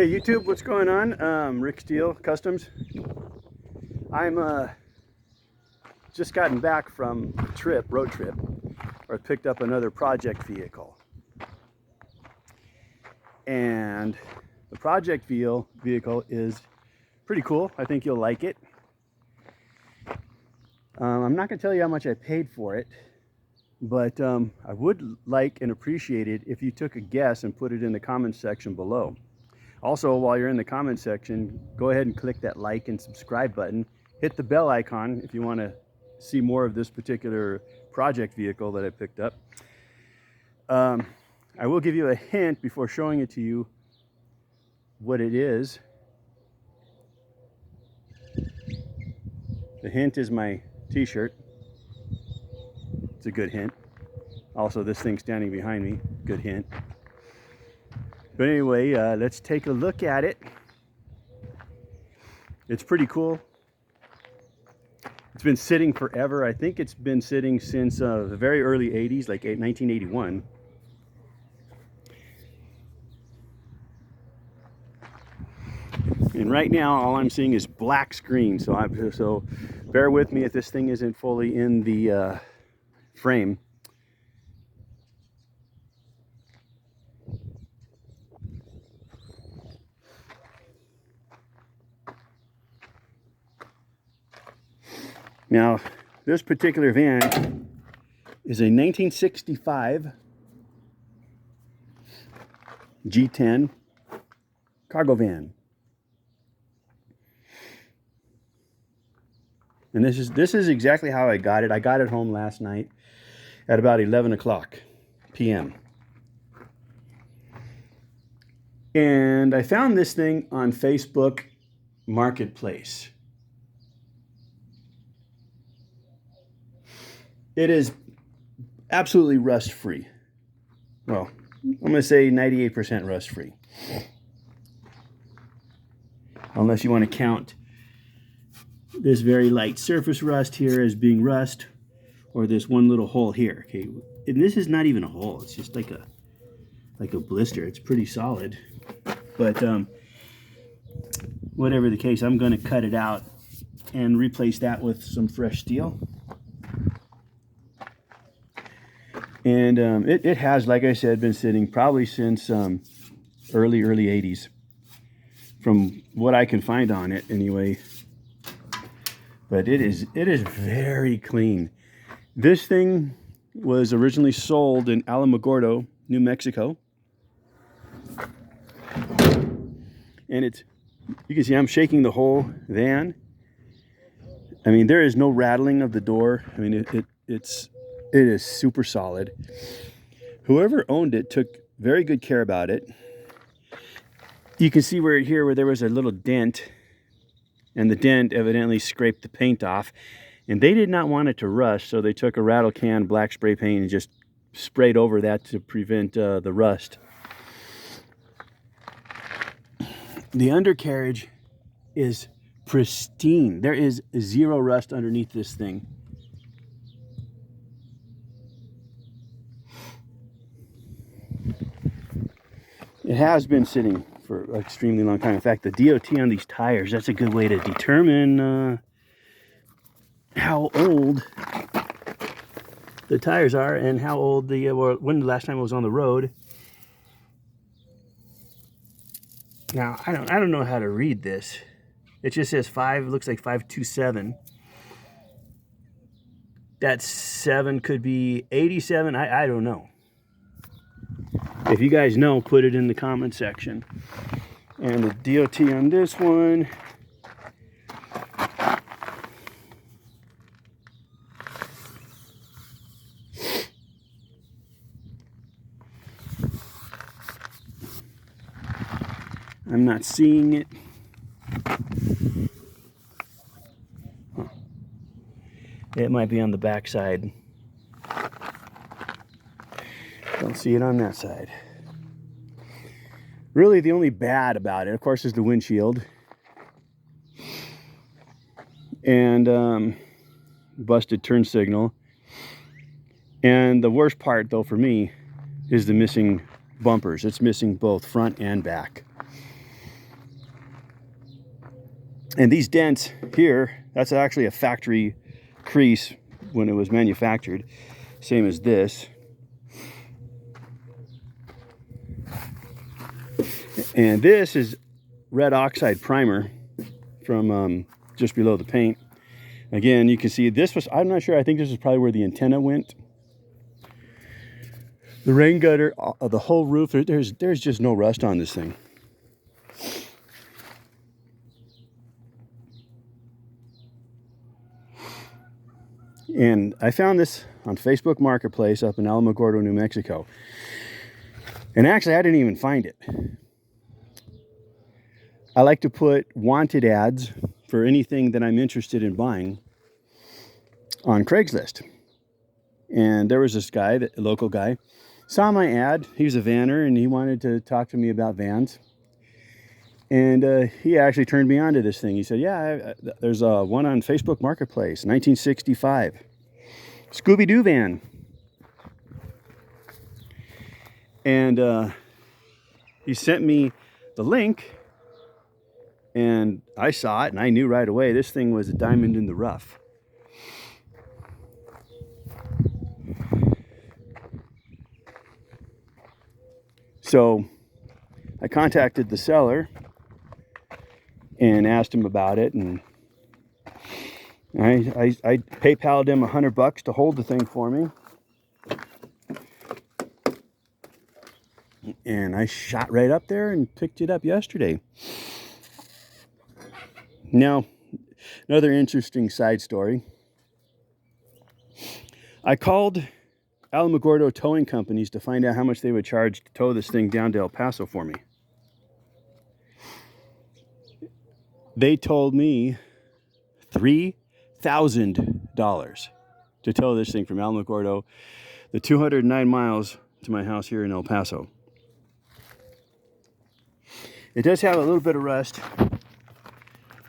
Hey YouTube, what's going on? Rick Steele Customs. I'm just gotten back from a road trip, where I picked up another project vehicle. And the project vehicle is pretty cool. I think you'll like it. I'm not going to tell you how much I paid for it, but I would like and appreciate it if you took a guess and put it in the comments section below. Also, while you're in the comment section, go ahead and click that like and subscribe button. Hit the bell icon if you want to see more of this particular project vehicle that I picked up. I will give you a hint before showing it to you what it is. The hint is my t-shirt. It's a good hint. Also, this thing standing behind me, good hint. But anyway, let's take a look at it. It's pretty cool. It's been sitting forever. I think it's been sitting since the very early 80s, like 1981. And right now, all I'm seeing is black screen. So bear with me if this thing isn't fully in the frame. Now, this particular van is a 1965 G10 cargo van. And this is exactly how I got it. I got it home last night at about 11 o'clock p.m. And I found this thing on Facebook Marketplace. It is absolutely rust-free. Well, I'm going to say 98% rust-free. Unless you want to count this very light surface rust here as being rust, or this one little hole here. Okay, and this is not even a hole. It's just like a blister. It's pretty solid. But whatever the case, I'm going to cut it out and replace that with some fresh steel. And it has, like I said, been sitting probably since early 80s, from what I can find on it anyway. But it is very clean. This thing was originally sold in Alamogordo, New Mexico. And you can see I'm shaking the whole van. I mean, there is no rattling of the door. I mean, it is super solid. Whoever owned it took very good care about it. You can see where there was a little dent, and the dent evidently scraped the paint off, and they did not want it to rust, so they took a rattle can black spray paint and just sprayed over that to prevent the rust. The undercarriage is pristine. There is zero rust underneath this thing. It has been sitting for an extremely long time. In fact, the DOT on these tires, that's a good way to determine how old the tires are and how old when the last time it was on the road. Now, I don't know how to read this. It just says 5, looks like 527. That 7 could be 87. I don't know. If you guys know, put it in the comment section. And the DOT on this one, I'm not seeing it. Huh. It might be on the back side. Don't see it on that side. Really, the only bad about it, of course, is the windshield. And busted turn signal. And the worst part, though, for me, is the missing bumpers. It's missing both front and back. And these dents here, that's actually a factory crease when it was manufactured. Same as this. And this is red oxide primer from just below the paint. Again, you can see this was, I'm not sure, I think this is probably where the antenna went. The rain gutter, the whole roof, there's just no rust on this thing. And I found this on Facebook Marketplace up in Alamogordo, New Mexico. And actually, I didn't even find it. I like to put wanted ads for anything that I'm interested in buying on Craigslist. And there was this guy, a local guy, saw my ad. He was a vanner and he wanted to talk to me about vans. And he actually turned me on to this thing. He said, yeah, there's one on Facebook Marketplace, 1965. Scooby-Doo van. And he sent me the link. And I saw it and I knew right away this thing was a diamond in the rough. So I contacted the seller and asked him about it, and I PayPal'd him $100 to hold the thing for me. And I shot right up there and picked it up yesterday. Now, another interesting side story. I called Alamogordo towing companies to find out how much they would charge to tow this thing down to El Paso for me. They told me $3,000 to tow this thing from Alamogordo, the 209 miles to my house here in El Paso. It does have a little bit of rust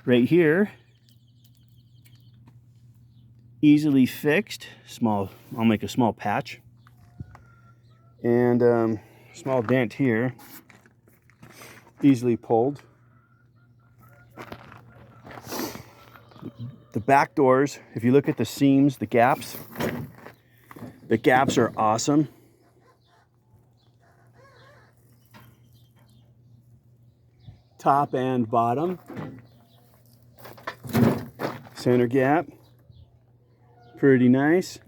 right here. Easily fixed. I'll make a small patch. And small dent here. Easily pulled. The back doors, if you look at the seams, the gaps are awesome. Top and bottom. Center gap. Pretty nice.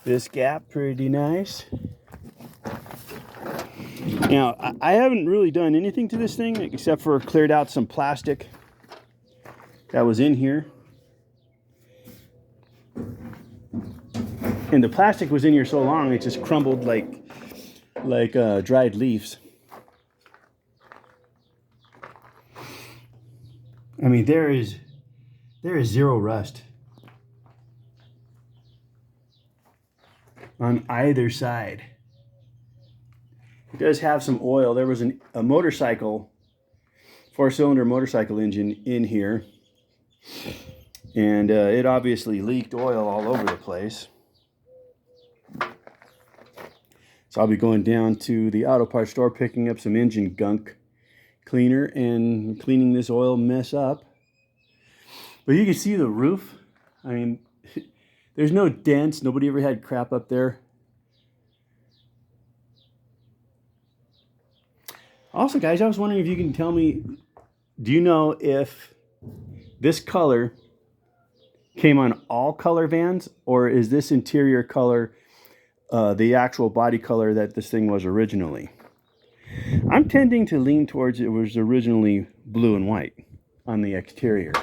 This gap, pretty nice. Now, I haven't really done anything to this thing except for cleared out some plastic that was in here. And the plastic was in here so long it just crumbled like dried leaves. I mean, there is zero rust on either side. It does have some oil. There was a motorcycle, 4-cylinder motorcycle engine in here. And it obviously leaked oil all over the place. So I'll be going down to the auto parts store, picking up some engine gunk cleaner and cleaning this oil mess up. But you can see the roof. I mean, there's no dents. Nobody ever had crap up there. Also, guys, I was wondering if you can tell me, do you know if this color came on all color vans, or is this interior color the actual body color that this thing was originally? I'm tending to lean towards it was originally blue and white on the exterior.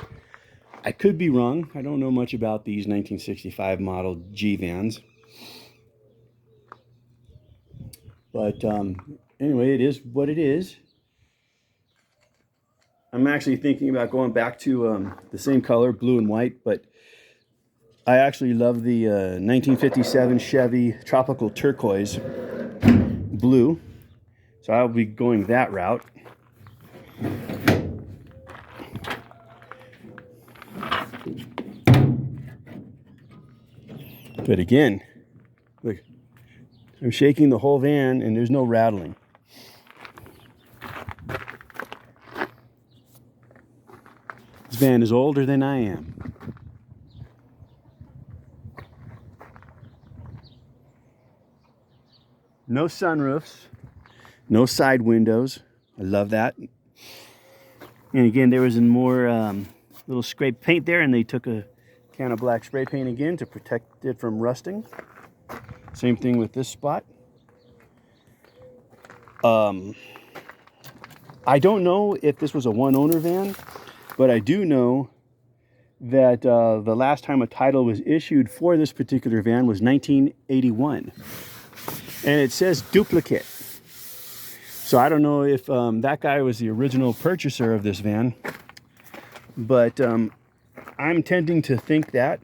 I could be wrong. I don't know much about these 1965 model G vans. But anyway, it is what it is. I'm actually thinking about going back to the same color, blue and white, but I actually love the 1957 Chevy Tropical Turquoise blue. So I'll be going that route. But again, look, I'm shaking the whole van and there's no rattling. This van is older than I am. No sunroofs, no side windows. I love that. And again, there was more little scraped paint there, and they took a can of black spray paint again to protect it from rusting. Same thing with this spot. I don't know if this was a one-owner van, but I do know that the last time a title was issued for this particular van was 1981. And it says duplicate. So I don't know if that guy was the original purchaser of this van, but I'm tending to think that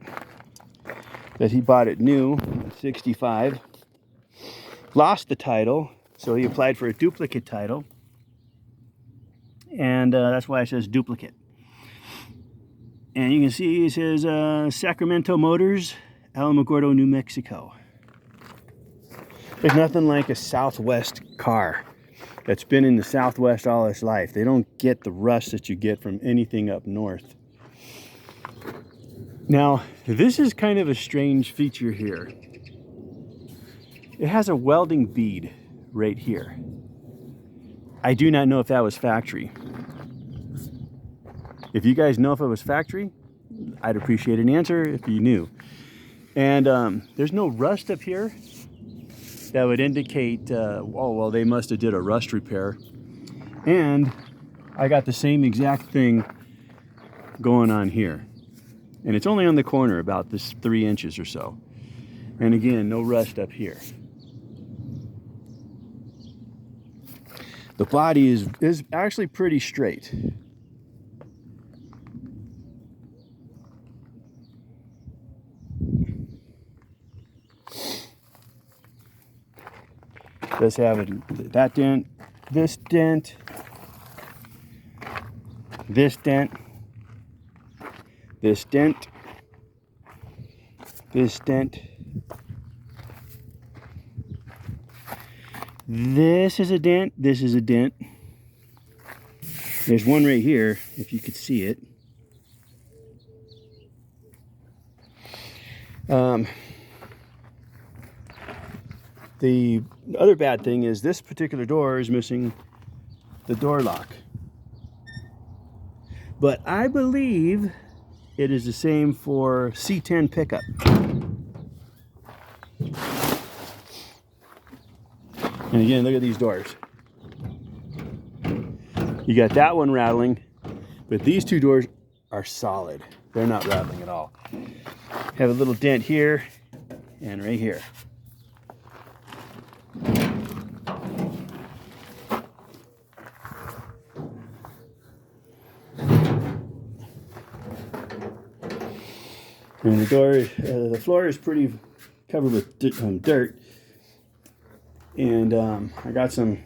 he bought it new, 65, lost the title, so he applied for a duplicate title, and that's why it says duplicate. And you can see it says Sacramento Motors, Alamogordo, New Mexico. There's nothing like a Southwest car that's been in the Southwest all its life. They don't get the rust that you get from anything up north. Now, this is kind of a strange feature here. It has a welding bead right here. I do not know if that was factory. If you guys know if it was factory, I'd appreciate an answer if you knew. And there's no rust up here that would indicate, oh, well, they must have did a rust repair. And I got the same exact thing going on here. And it's only on the corner, about this 3 inches or so. And again, no rust up here. The body is actually pretty straight. Does have that dent, this dent, this dent, this dent, this dent. This is a dent, this is a dent. There's one right here, if you could see it. The other bad thing is this particular door is missing the door lock. But I believe it is the same for C10 pickup. And again, look at these doors. You got that one rattling, but these two doors are solid. They're not rattling at all. Have a little dent here and right here. And the door, the floor is pretty covered with dirt. And I got some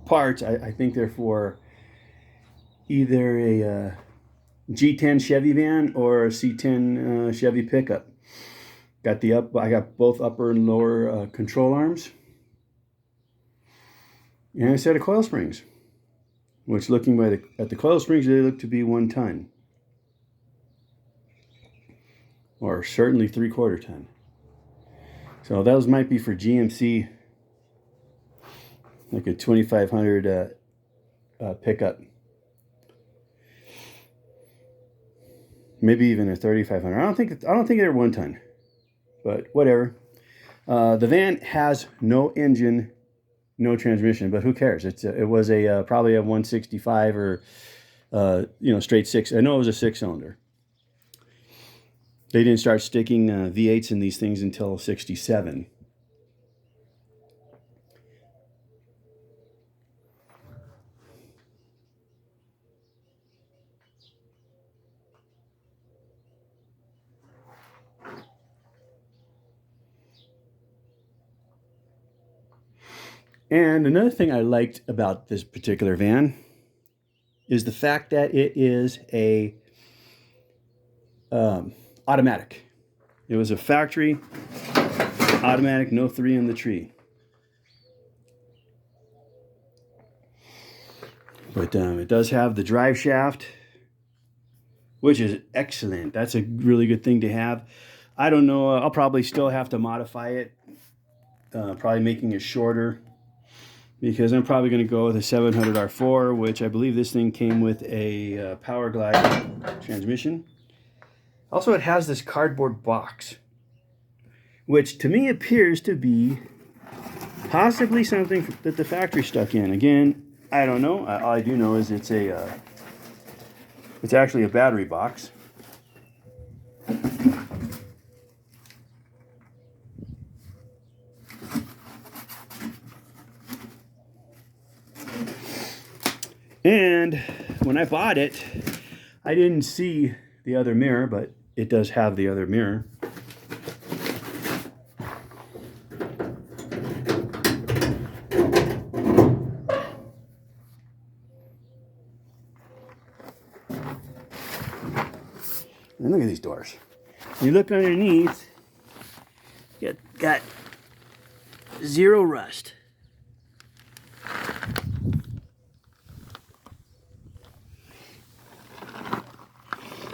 parts. I think they're for either a G10 Chevy van or a C10 Chevy pickup. I got both upper and lower control arms. And a set of coil springs, which looking at the coil springs, they look to be 1 ton. Or certainly 3/4 ton. So those might be for GMC, like a 2500 pickup. Maybe even a 3500. I don't think they're 1 ton, but whatever. The van has no engine, no transmission, but who cares? It was probably a 165 or straight 6. I know it was a 6-cylinder. They didn't start sticking V8s in these things until 67. And another thing I liked about this particular van is the fact that it is a automatic. It was a factory automatic, no 3 in the tree. But it does have the drive shaft which is excellent. That's a really good thing to have. I don't know. I'll probably still have to modify it. Probably making it shorter, because I'm probably going to go with a 700R4, which I believe this thing came with a Power Glide transmission. Also, it has this cardboard box, which to me appears to be possibly something that the factory stuck in. Again, I don't know. All I do know is it's actually a battery box. And when I bought it, I didn't see the other mirror, but it does have the other mirror. And look at these doors. You look underneath, got zero rust.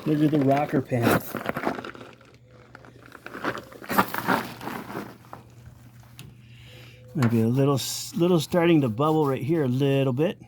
Look at the rocker panel. Maybe a little starting to bubble right here a little bit.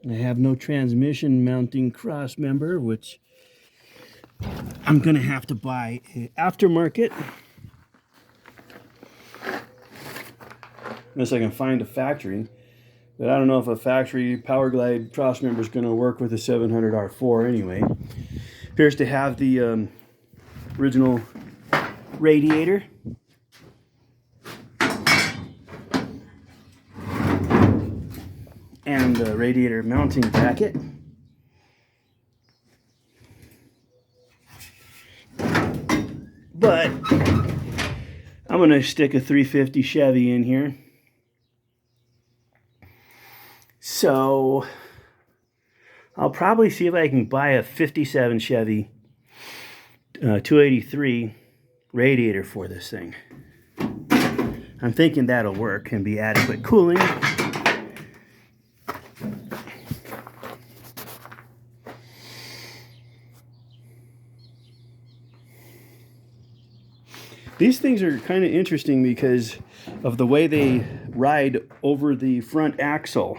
I have no transmission mounting cross member, which I'm going to have to buy aftermarket. Unless I can find a factory. But I don't know if a factory Power Glide cross member is going to work with a 700R4 anyway. Appears to have the original radiator. And the radiator mounting bracket. But I'm going to stick a 350 Chevy in here. So I'll probably see if I can buy a 57 Chevy 283 radiator for this thing. I'm thinking that'll work and be adequate cooling. These things are kind of interesting because of the way they ride over the front axle.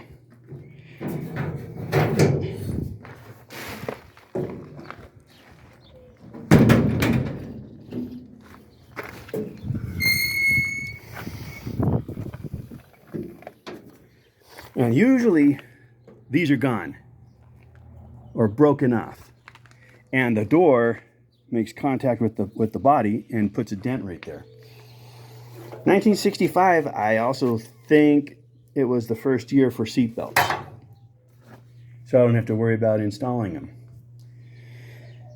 And usually these are gone or broken off, and the door makes contact with the body and puts a dent right there. 1965, I also think it was the first year for seat belts, so I don't have to worry about installing them.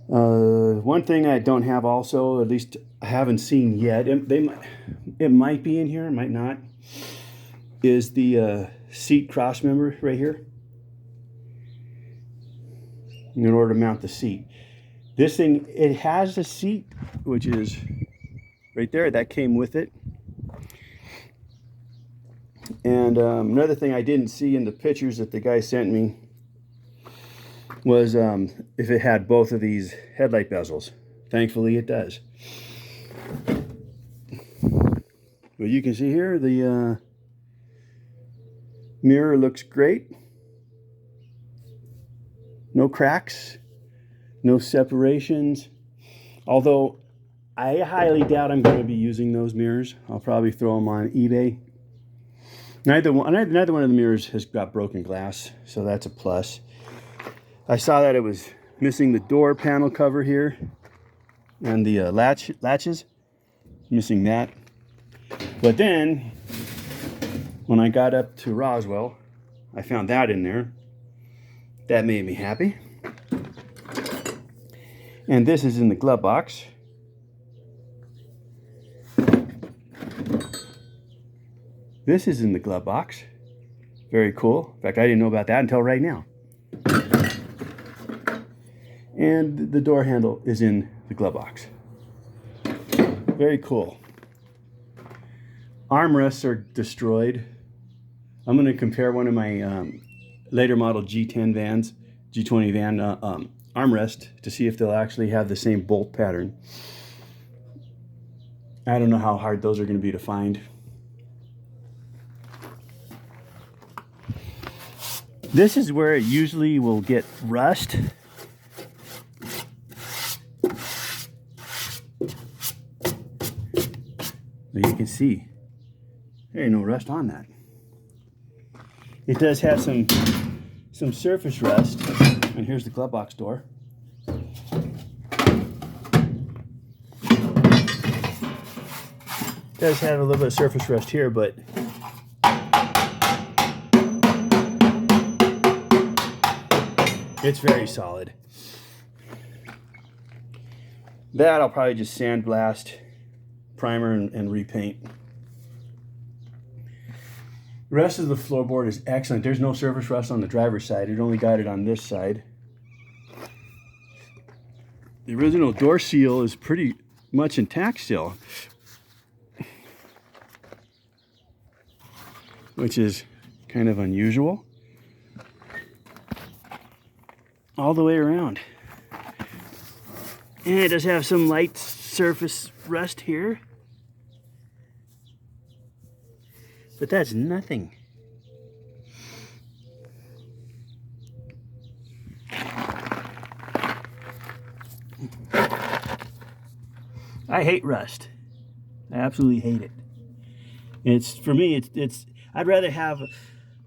One thing I don't have also, at least I haven't seen yet, it might be in here, it might not, is the seat cross member right here in order to mount the seat. This thing, it has a seat, which is right there. That came with it. And another thing I didn't see in the pictures that the guy sent me was if it had both of these headlight bezels. Thankfully, it does. But you can see here, the mirror looks great. No cracks. No separations, although I highly doubt I'm going to be using those mirrors. I'll probably throw them on eBay. Neither one of the mirrors has got broken glass, so that's a plus. I saw that it was missing the door panel cover here and the latches, missing that. But then, when I got up to Roswell, I found that in there. That made me happy. And this is in the glove box. This is in the glove box. Very cool. In fact, I didn't know about that until right now. And the door handle is in the glove box. Very cool. Armrests are destroyed. I'm going to compare one of my later model G10 vans, G20 van armrest to see if they'll actually have the same bolt pattern. I don't know how hard those are going to be to find. This is where it usually will get rust. But you can see there ain't no rust on that. It does have some surface rust. And here's the glove box door. It does have a little bit of surface rust here, but it's very solid. That I'll probably just sandblast, primer, and repaint. The rest of the floorboard is excellent. There's no surface rust on the driver's side. It only got it on this side. The original door seal is pretty much intact still, which is kind of unusual. All the way around. And it does have some light surface rust here. But that's nothing. I hate rust. I absolutely hate it. It's for me. It's. I'd rather have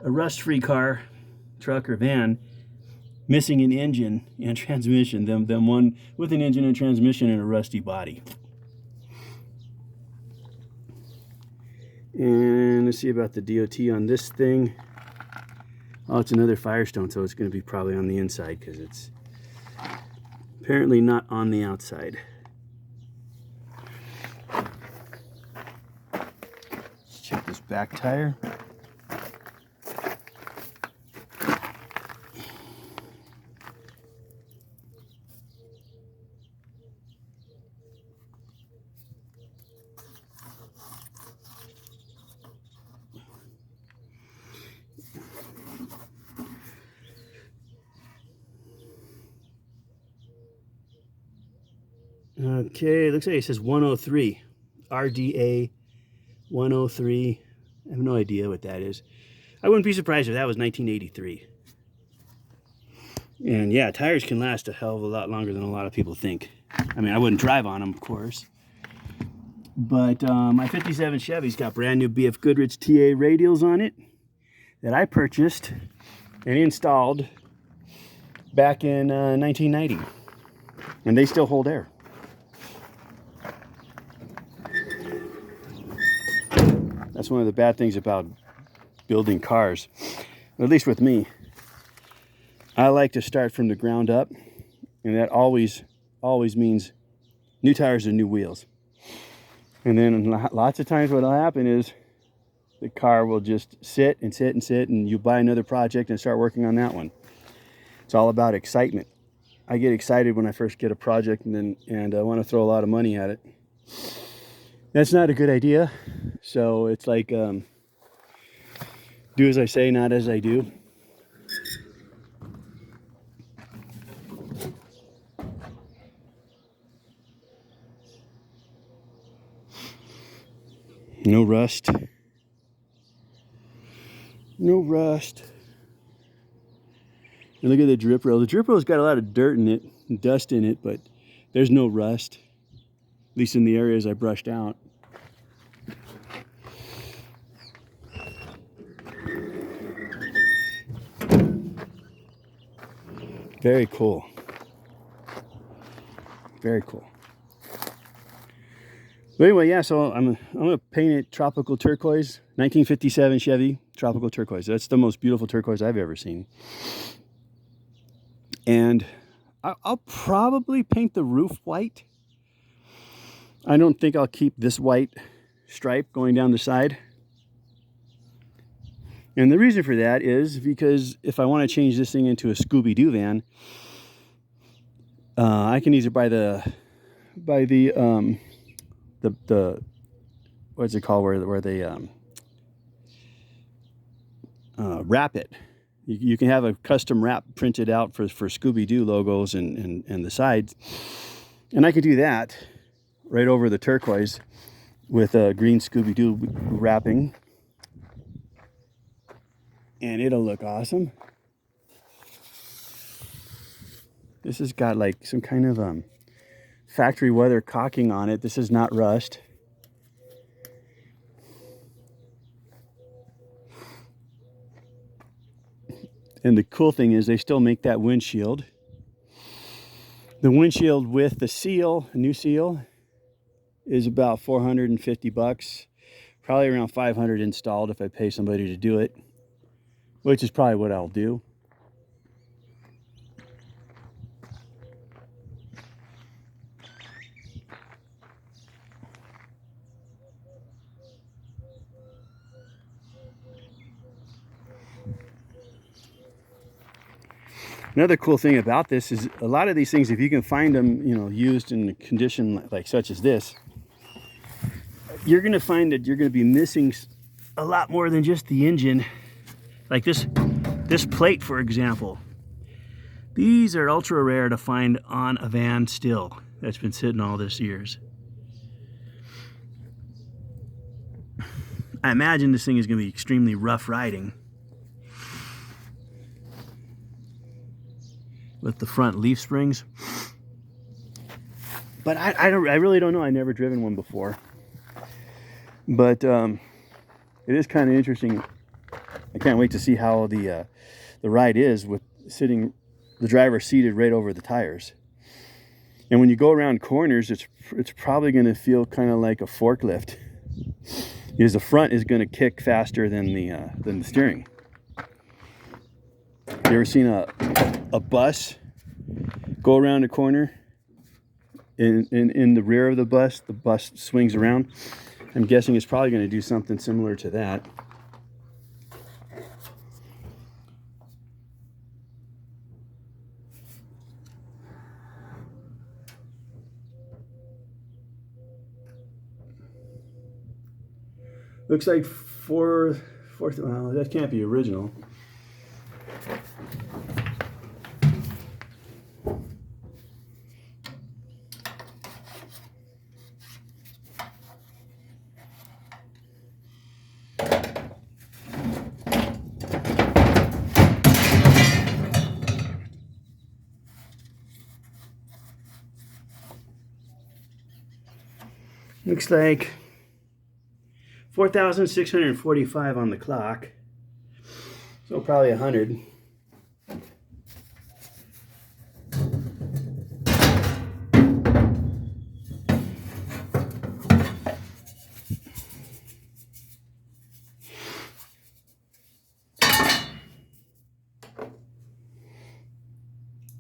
a rust-free car, truck, or van missing an engine and transmission than one with an engine and transmission and a rusty body. And let's see about the DOT on this thing. Oh, it's another Firestone, so it's going to be probably on the inside because it's apparently not on the outside. Let's check this back tire. Okay, looks like it says 103. RDA 103. I have no idea what that is. I wouldn't be surprised if that was 1983. And yeah, tires can last a hell of a lot longer than a lot of people think. I mean, I wouldn't drive on them, of course. But my 57 Chevy's got brand new BF Goodrich TA radials on it that I purchased and installed back in 1990. And they still hold air. That's one of the bad things about building cars, at least with me. I like to start from the ground up, and that always means new tires and new wheels. And then lots of times what will happen is the car will just sit and sit and sit, and you buy another project and start working on that one. It's all about excitement. I get excited when I first get a project and I want to throw a lot of money at it. That's not a good idea. So it's like do as I say, not as I do. No rust. No rust. And look at the drip rail. The drip rail's got a lot of dirt in it, and dust in it, but there's no rust. At least in the areas I brushed out. Very cool. Very cool. But anyway, yeah, so I'm gonna paint it tropical turquoise, 1957 Chevy tropical turquoise. That's the most beautiful turquoise I've ever seen. And I'll probably paint the roof white. I don't think I'll keep this white stripe going down the side. And the reason for that is because if I want to change this thing into a Scooby-Doo van, I can either buy the what's it called, where they wrap it. You can have a custom wrap printed out for Scooby-Doo logos and the sides, and I could do that right over the turquoise with a green Scooby-Doo wrapping, and it'll look awesome. This has got like some kind of factory weather caulking on it. This is not rust. And the cool thing is they still make that windshield. The windshield with the seal, new seal, is about $450. Probably around $500 installed if I pay somebody to do it, which is probably what I'll do. Another cool thing about this is a lot of these things, if you can find them, you know, used in a condition like such as this, you're going to find that you're going to be missing a lot more than just the engine. Like this plate, for example. These are ultra rare to find on a van still that's been sitting all this years. I imagine this thing is going to be extremely rough riding. With the front leaf springs, but I really don't know. I never driven one before, but it is kind of interesting. I can't wait to see how the ride is with the driver seated right over the tires. And when you go around corners, it's probably going to feel kind of like a forklift, because the front is going to kick faster than the steering. You ever seen a bus go around a corner? In the rear of the bus swings around. I'm guessing it's probably going to do something similar to that. Looks like fourth. Well, that can't be original. Looks like 4,645 on the clock, so probably 100.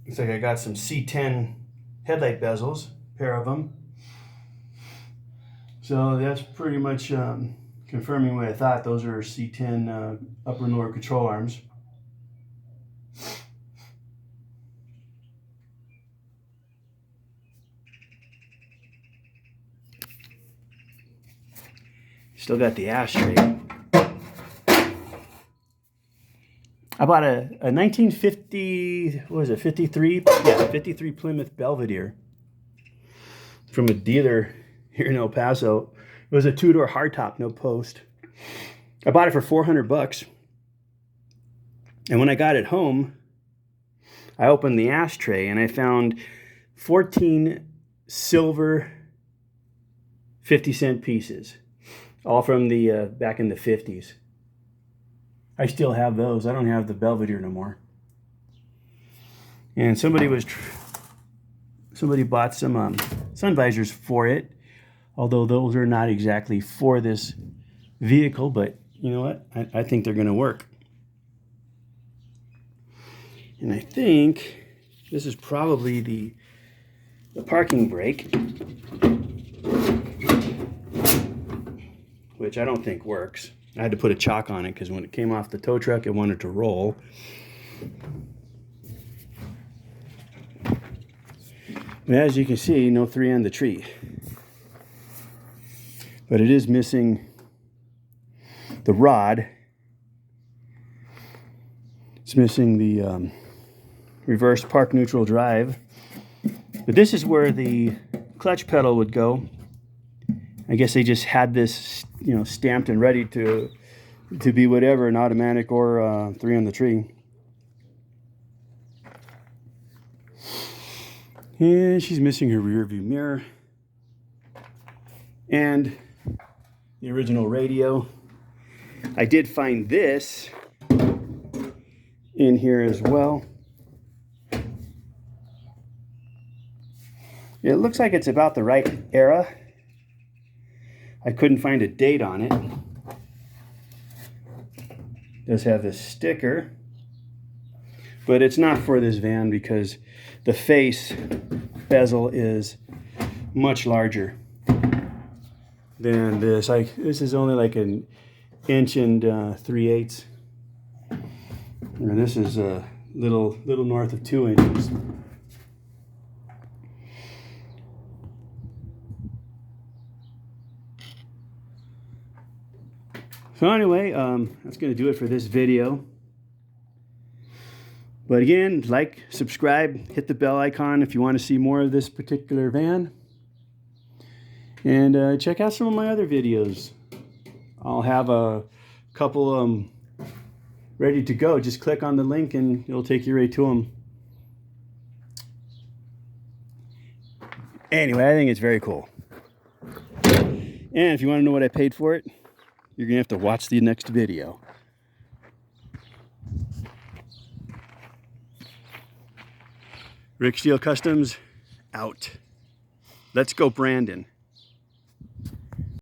Looks like I got some C10 headlight bezels, a pair of them. So that's pretty much confirming what I thought. Those are C10 upper and lower control arms. Still got the ashtray. I bought a 1950, what was it, 53? Yeah, 53 Plymouth Belvedere from a dealer here in El Paso. It was a two-door hardtop, no post. I bought it for $400. And when I got it home, I opened the ashtray and I found 14 silver 50-cent pieces, all from the back in the 50s. I still have those. I don't have the Belvedere no more. And somebody bought some sun visors for it, although those are not exactly for this vehicle, but you know what? I think they're going to work. And I think this is probably the parking brake, which I don't think works. I had to put a chock on it because when it came off the tow truck, it wanted to roll. And as you can see, no 3 on the tree. But it is missing the rod. It's missing the reverse park neutral drive. But this is where the clutch pedal would go. I guess they just had this, you know, stamped and ready to be whatever, an automatic or 3 on the tree. And she's missing her rear view mirror and the original radio. I did find this in here as well. It looks like it's about the right era. I couldn't find a date on it. It does have this sticker, but it's not for this van because the face bezel is much larger than this. This is only like an inch and 3/8. And this is a little north of 2 inches. So anyway, that's going to do it for this video. But again, like, subscribe, hit the bell icon if you want to see more of this particular van. And check out some of my other videos. I'll have a couple ready to go. Just click on the link and it'll take you right to them. Anyway, I think it's very cool. And if you want to know what I paid for it, you're going to have to watch the next video. Rick Steele Customs, out. Let's go, Brandon.